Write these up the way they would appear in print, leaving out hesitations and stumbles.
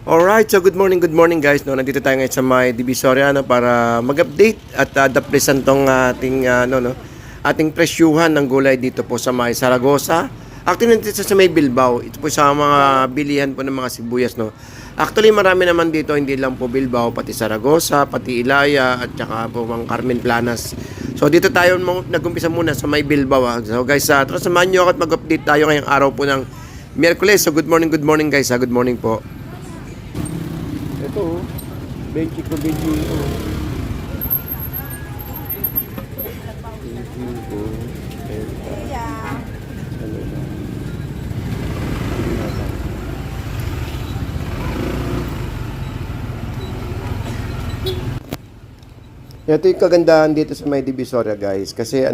Alright, so good morning guys. No, nandito tayo ngayon sa may Divisoria para mag-update at daplisan tong ating presyuhan ng gulay dito po sa may Saragossa. Actually, nandito sa may Bilbao. Ito po sa mga bilihan po ng mga sibuyas, no. Actually, marami naman dito, hindi lang po Bilbao, pati Saragossa, pati Ilaya, at saka po mga Carmen Planas. So, dito tayo nag-umpisa muna sa may Bilbao. So, guys, tara samahan nyo ako at mag-update tayo ngayong araw po ng Miyerkules. So, good morning guys. Good morning po. Ito, benchi ko. Ito yung kagandahan dito sa may Divisoria guys. Kasi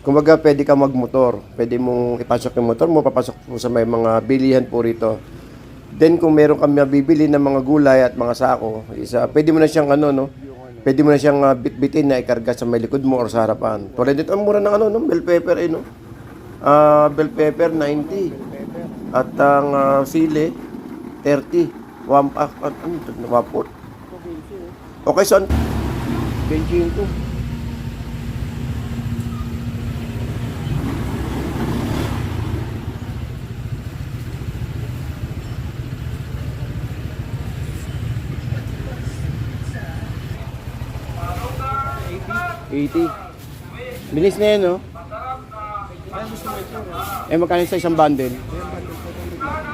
kumbaga pwede ka magmotor. Pwede mong ipasok yung motor mo, papasok mo sa may mga bilihan po rito. Then kung meron kami mabibili ng mga gulay at mga sako, pwede mo na siyang pwede mo na siyang bitbitin na ikarga sa may likod mo or sa harapan. Tulad dito ang mura ng bell pepper bell pepper 90 at ang sili 30. Wapot. Okay, son. Benching to. $80. Bilis na yan, no? Magkano sa isang bundle?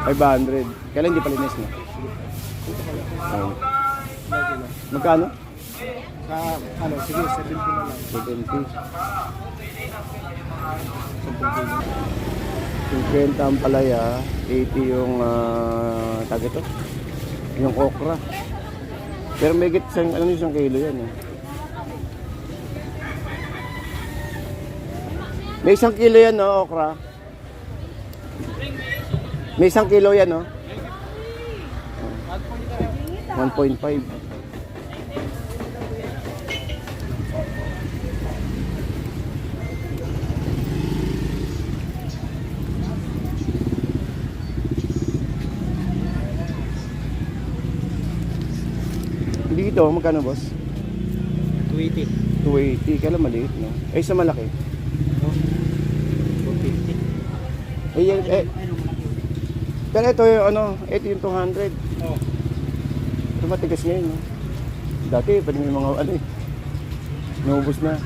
500. Kailan hindi pa linis na? Magkano? Sige, 70 na lang. 70. 50 ang palaya, 80 yung tag ito. Yung okra. Pero may git isang kilo yan, eh. May 1 kilo yan, no, okra. May 1 kilo yan, no? 1.5. Dito, magkano, boss? 280. 280. Kailan maliit, no? Sa malaki? 450. Pero ito yung ito yung 200. Oh. Ito matigas ngayon, no? Dati, pwede may mga naubos na.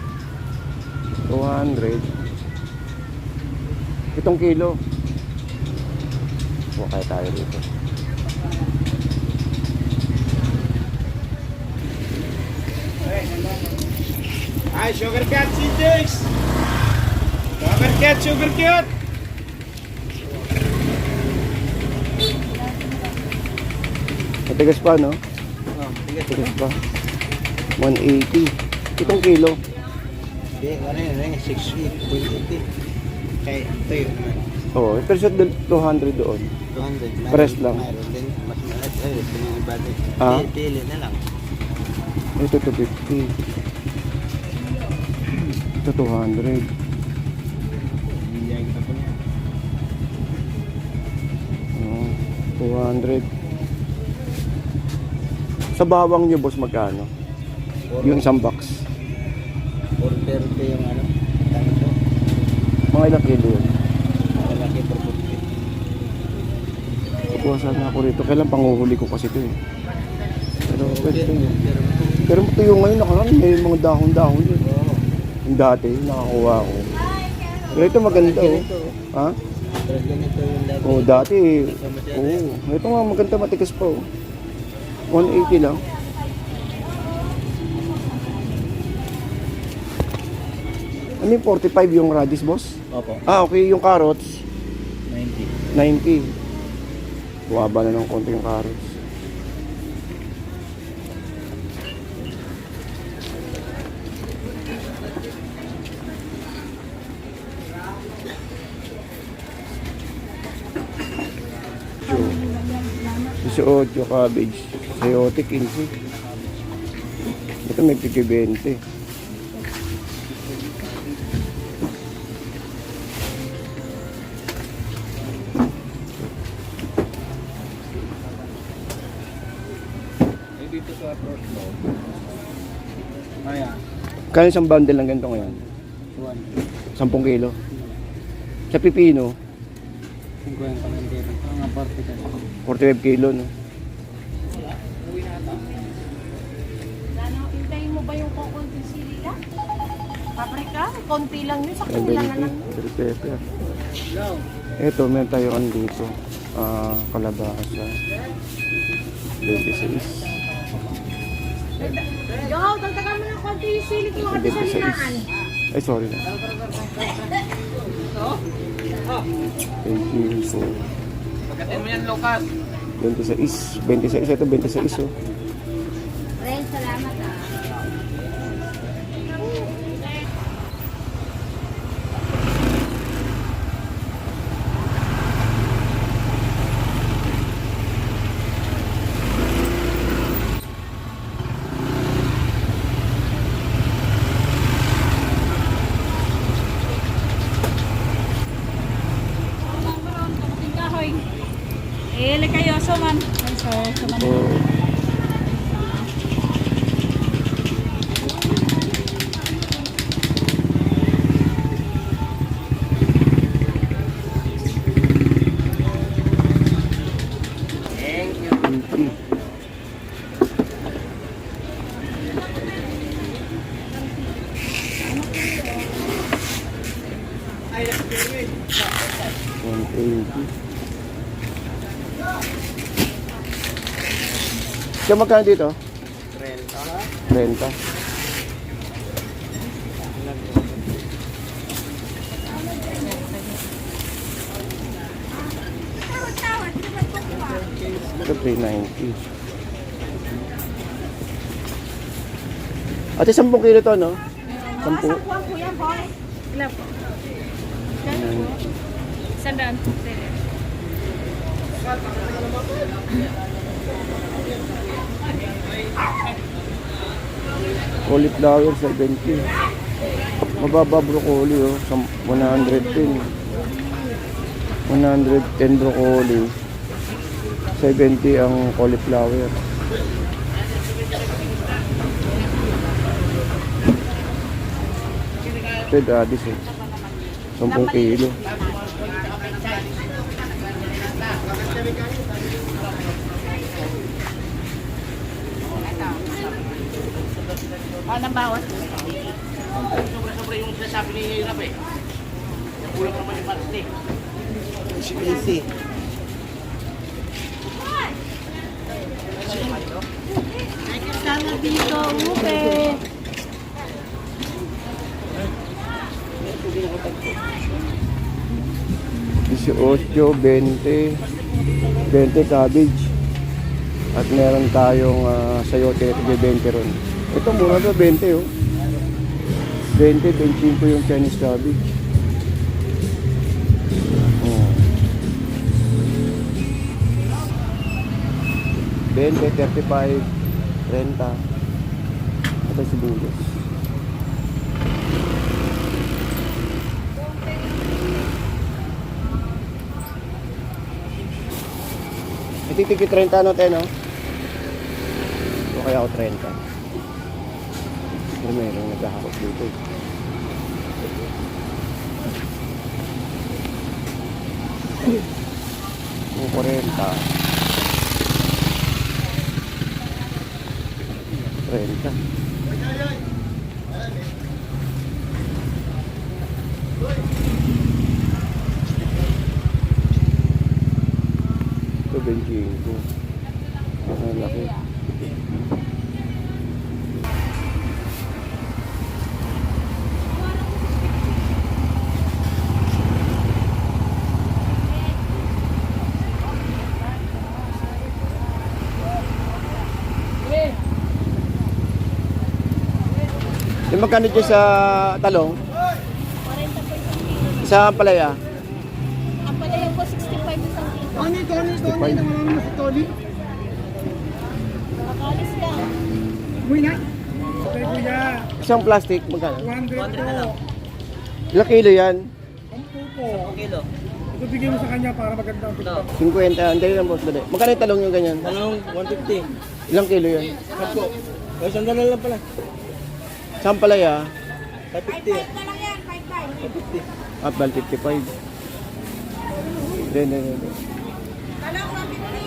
200. Itong kilo. Kaya tayo dito. Ay, sugar cat si Jix! Sugar cat! Matigas pa, no? Oh, Matigas pa. 180. Itong kilo. Hindi, ano yun, 680. Kaya ito yun. Oo, pero sa 200 doon. 200. Press lang. Mayroon din, mas malat. Ay, ito yung iba din. Ah? Pili na lang. Ito 250. Ito 200. Biyay kita po niya. 200. Sa bawang nyo, boss, magkano? Yung isang box. 430 yung tanto. Mga ilang kilo yun? Malaki per 40. Kukuha sana ako rito. Kailan panguhuli ko kasi ito, eh. Pero pwede. Pero ito yung ngayon nakaraan, may mga dahon-dahon yun. Yung dati, nakakuha ko. Pero ito maganda, oh. Ha? Pero ganito yung dati. Oh, dati. Ito nga maganda, matigas pa, oh. 180 lang. Ano yung 45 yung radish, boss? Opo. Okay, yung carrots, 90. 90. Buwaba na ng konti yung carrots. So, 18 cabbage. Sayote, 15. Ito may tig 20. dito sa Proslo. Ayan. Kaya isang bundle ng ganito ngayon? 10 kilo. Sa pipino, 50 lang dito. Ang aparte ka. 45 kilo, no? Ano, hintayin mo ba yung kukunting sili ka? Paprika? Konti lang yun, sa Bell kulang na lang. pepper. Ito, meron tayo ano dito. Kalabasa. 26. Yo, tagtagan mo ng konti yung sili ko kasi sa linaan. Ay, sorry na. 18, Pagkatin mo yan, Lucas. 26. 26. Ito, 26, oh. Ren, salamat ah. Eh, kayo, so man. So man. Ito, Thank you. 20. Ay, nakapilin. 180. Kaya magkano dito? 30. Ito 390. Ate, 10 kilo to, no? 10. Kuha po yan, boy. Ilan po? Sandaan. Cauliflower 70. Mababa broccoli, oh. 110. 110 broccoli. 70 ang cauliflower. Ito dadis, eh. 10 kilo. Nang bawat. Sobra-sobra yung sinasabi ni Rap eh. Kulang naman yung pasti. Easy. Ay, kasama dito, ube. Ocho, 20 cabbage. At meron tayong sayote at 20 ron. Ito mura to, 20, oh. 20, 25 yung Chinese cabbage. Oh. 20, 35, 30. Ito sibuyas. Ititigit 30 ano, te, no? O kaya ako 30. Pero merong naghahakot dito, eh. O 40. 30. Ito 25. Ang laki. Yung magkano dyan sa talong? 40 po isang kilo. Sa palaya? Ang palayan po, 65 isang kilo. Tony, 65. naman mo si Tony. Makalis lang. Kuya. Kuya. Isang plastic, magkano? 100 po. Ilang kilo yan? 10 po. 10 Ito bigay mo sa kanya para maganda ang pagkakas. 50. Ang dali lang boss, dali. Magkano yung talong yung ganyan? Talong 150. Ilang kilo yan? Sampo. Ay, sandal lang pala. Saan palaya? 550. na lang yan, 5-5. At 55. Hindi. Talong 150.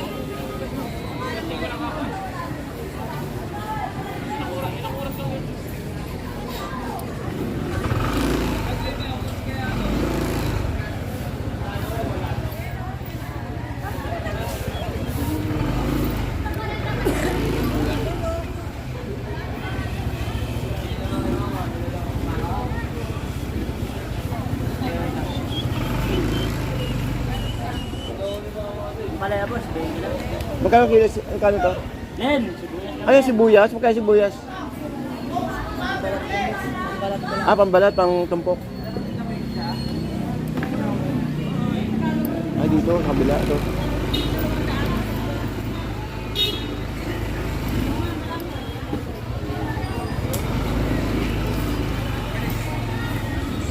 Malaya boss, baby lang. Magkano kilo? Magkano to? Len! Ayun, sibuyas. Magkano sibuyas? Pambalat, pang tumpok. Dito, kabila to.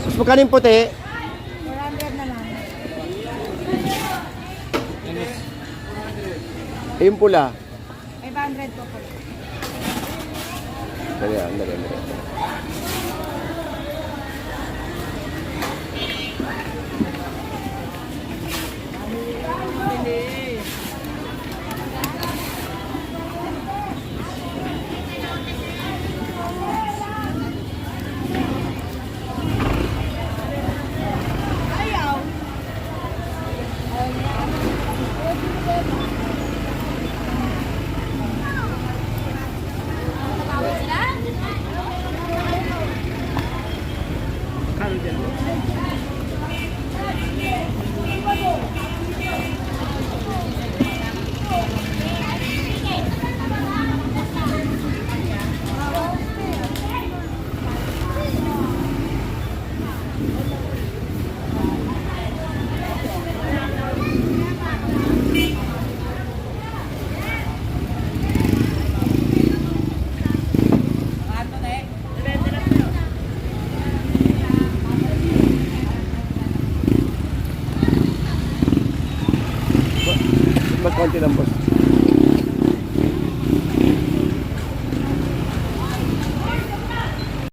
Mas magkano yung puti? 400 na lang. Yung pula. 500 po po. Dali. Ayaw. Mas konti lang boss.